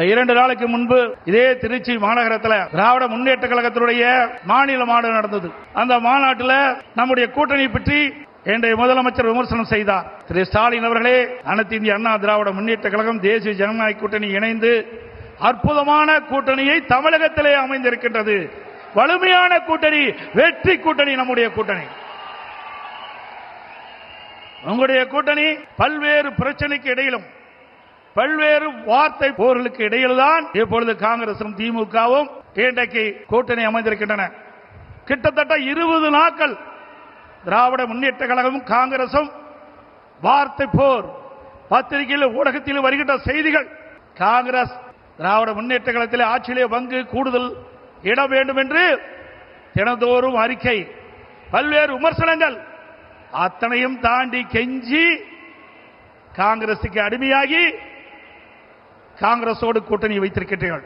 2 நாளைக்கு முன்பு இதே திருச்சி மாநகரத்தில் திராவிட முன்னேற்ற கழகத்தினுடைய மாநில மாநாடு நடந்தது. அந்த மாநாட்டில் நம்முடைய கூட்டணி பற்றி இன்றைய முதலமைச்சர் விமர்சனம் செய்தார். திரு ஸ்டாலின் அவர்களே, அனைத்து இந்திய அண்ணா திராவிட முன்னேற்ற கழகம் தேசிய ஜனநாயக கூட்டணி இணைந்து அற்புதமான கூட்டணியை தமிழகத்திலே அமைந்திருக்கின்றது. வலிமையான கூட்டணி, வெற்றி கூட்டணி நம்முடைய கூட்டணி. உங்களுடைய கூட்டணி பல்வேறு பிரச்சனைக்கு இடையிலும் பல்வேறு வார்த்தை போர்களுக்கு இடையில்தான் இப்பொழுது காங்கிரசும் திமுகவும் இன்றைக்கு கூட்டணி அமைந்திருக்கின்றன. கிட்டத்தட்ட 20 நாட்கள் திராவிட முன்னேற்ற கழகமும் காங்கிரசும் வார்த்தை போர். பத்திரிகையில் ஊடகத்தில் வருகின்ற செய்திகள், காங்கிரஸ் திராவிட முன்னேற்ற கழகத்தில் ஆட்சியிலே பங்கு கூடுதல் இட வேண்டும் என்று தினந்தோறும் அறிக்கை, பல்வேறு விமர்சனங்கள், அத்தனையும் தாண்டி கெஞ்சி காங்கிரசுக்கு அடிமையாகி காங்கிரசோடு கூட்டணி வைத்திருக்கிறீர்கள்.